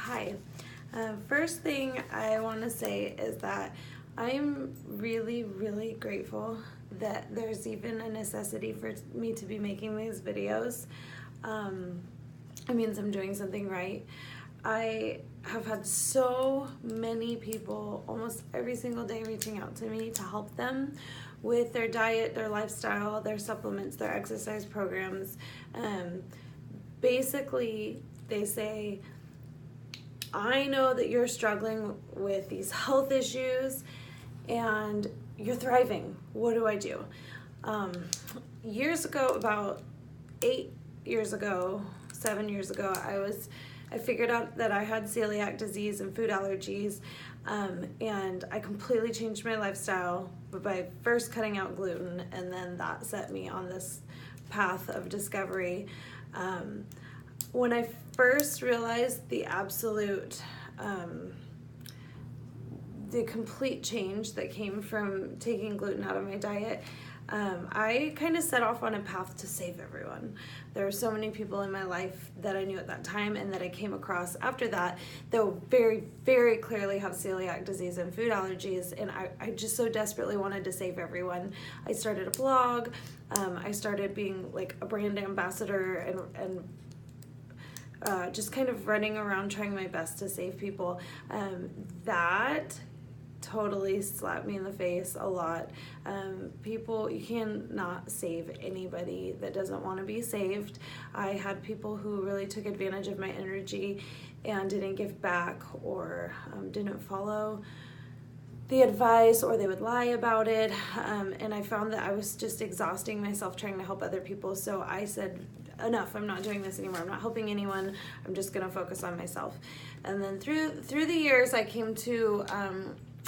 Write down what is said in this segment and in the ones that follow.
Hi. First thing I want to say is that I'm really grateful that there's even a necessity for me to be making these videos. It means I'm doing something right. I have had so many people almost every single day reaching out to me to help them with their diet, their lifestyle, their supplements, their exercise programs. Basically, they say, I know that you're struggling with these health issues and you're thriving. What do I do? Years ago, about 8 years ago, 7 years ago, I figured out that I had celiac disease and food allergies, and I completely changed my lifestyle by first cutting out gluten, and then that set me on this path of discovery. When I first realized the complete change that came from taking gluten out of my diet, I kind of set off on a path to save everyone. There are so many people in my life that I knew at that time and that I came across after that very clearly have celiac disease and food allergies, and I just so desperately wanted to save everyone. I started a blog, I started being like a brand ambassador and just kind of running around trying my best to save people. That totally slapped me in the face a lot. You cannot save anybody that doesn't want to be saved. I had people who really took advantage of my energy and didn't give back, or didn't follow the advice, or they would lie about it, and I found that I was just exhausting myself trying to help other people. So I said, enough, I'm not doing this anymore. I'm not helping anyone. I'm just gonna focus on myself. And then through the years, I came to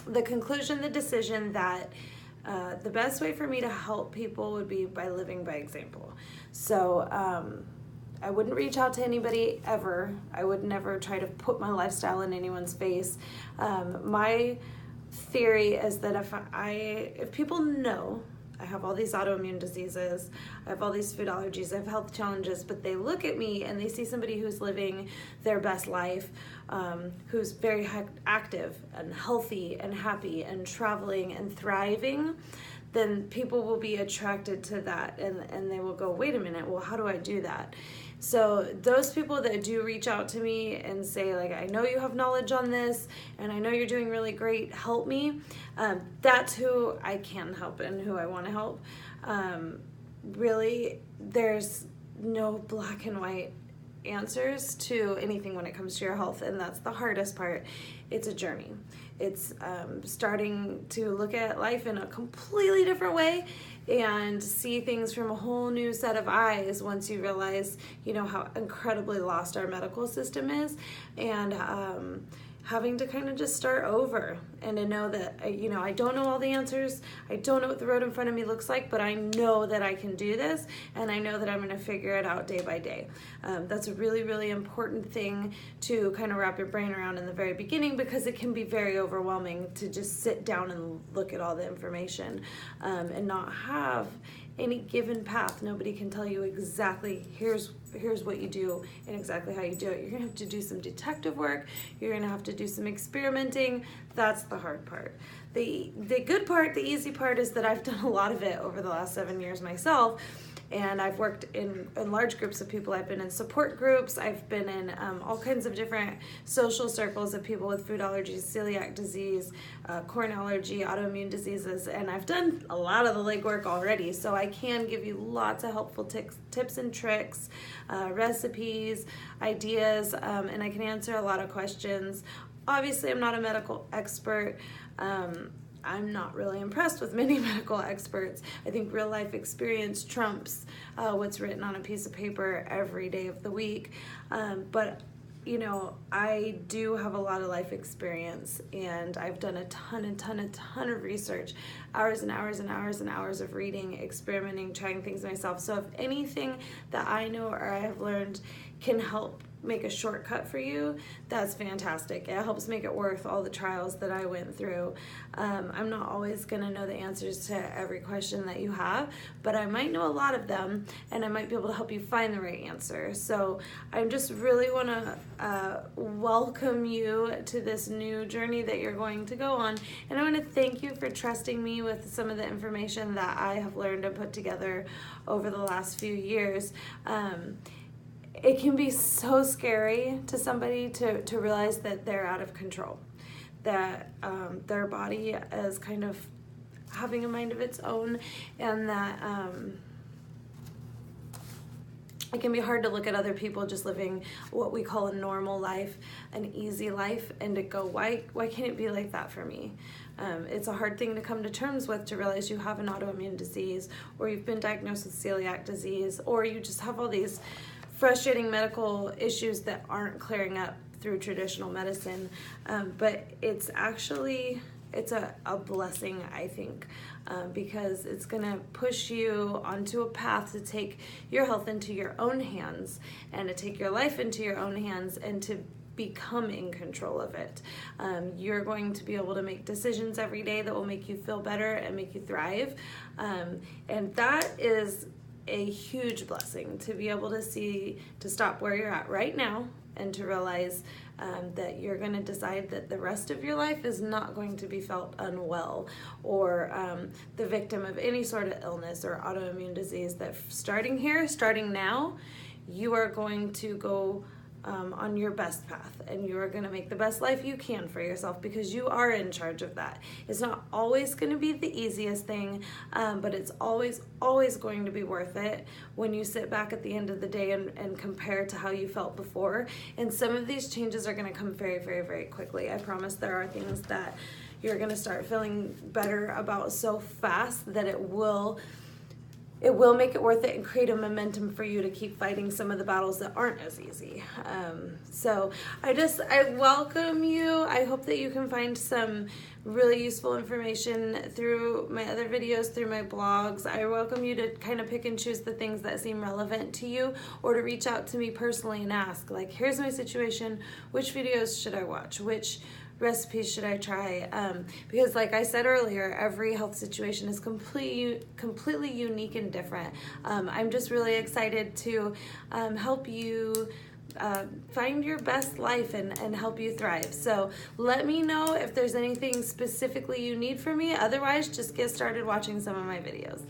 the decision that the best way for me to help people would be by living by example. So I wouldn't reach out to anybody ever. I would never try to put my lifestyle in anyone's face. My theory is that if people know I have all these autoimmune diseases, I have all these food allergies, I have health challenges, but they look at me and they see somebody who's living their best life, who's very active and healthy and happy and traveling and thriving, then people will be attracted to that, and they will go, wait a minute, well, how do I do that? So those people that do reach out to me and say, like, I know you have knowledge on this and I know you're doing really great, help me, that's who I can help and who I want to help. Really, there's no black and white answers to anything when it comes to your health, and that's the hardest part. It's a journey. It's starting to look at life in a completely different way and see things from a whole new set of eyes once you realize, how incredibly lost our medical system is, and having to kind of just start over and to know that, I don't know all the answers. I don't know what the road in front of me looks like, but I know that I can do this, and I know that I'm going to figure it out day by day. That's a really important thing to kind of wrap your brain around in the very beginning, because it can be very overwhelming to just sit down and look at all the information, and not have any given path. Nobody can tell you exactly, here's what you do and exactly how you do it. You're gonna have to do some detective work. You're gonna have to do some experimenting. That's the hard part. The good part, the easy part, is that I've done a lot of it over the last 7 years myself. And I've worked in large groups of people. I've been in support groups. I've been in all kinds of different social circles of people with food allergies, celiac disease, corn allergy, autoimmune diseases, and I've done a lot of the legwork already. So I can give you lots of helpful tips and tricks, recipes, ideas, and I can answer a lot of questions. Obviously, I'm not a medical expert. I'm not really impressed with many medical experts. I think real life experience trumps what's written on a piece of paper every day of the week. But I do have a lot of life experience, and I've done a ton of research, hours and hours of reading, experimenting, trying things myself. So if anything that I know or I have learned can help make a shortcut for you, that's fantastic. It helps make it worth all the trials that I went through. I'm not always gonna know the answers to every question that you have, but I might know a lot of them, and I might be able to help you find the right answer. So I just really wanna welcome you to this new journey that you're going to go on, and I wanna thank you for trusting me with some of the information that I have learned and put together over the last few years. It can be so scary to somebody to realize that they're out of control, that their body is kind of having a mind of its own, and that it can be hard to look at other people just living what we call a normal life, an easy life, and to go, why can't it be like that for me? It's a hard thing to come to terms with, to realize you have an autoimmune disease, or you've been diagnosed with celiac disease, or you just have all these frustrating medical issues that aren't clearing up through traditional medicine. But it's actually, it's a blessing, I think, because it's gonna push you onto a path to take your health into your own hands, and to take your life into your own hands, and to become in control of it. You're going to be able to make decisions every day that will make you feel better and make you thrive. And that is a huge blessing, to be able to see, to stop where you're at right now, and to realize that you're going to decide that the rest of your life is not going to be felt unwell, or the victim of any sort of illness or autoimmune disease. That starting now, you are going to go on your best path, and you are going to make the best life you can for yourself, because you are in charge of that. It's not always going to be the easiest thing, but it's always going to be worth it when you sit back at the end of the day and compare to how you felt before. And some of these changes are going to come very, very, very quickly. I promise there are things that you're going to start feeling better about so fast that it will make it worth it, and create a momentum for you to keep fighting some of the battles that aren't as easy. So I welcome you. I hope that you can find some really useful information through my other videos, through my blogs. I welcome you to kind of pick and choose the things that seem relevant to you, or to reach out to me personally and ask, like, here's my situation, which videos should I watch, which recipes should I try? Because like I said earlier, every health situation is completely unique and different. I'm just really excited to help you find your best life and help you thrive. So let me know if there's anything specifically you need from me. Otherwise, just get started watching some of my videos.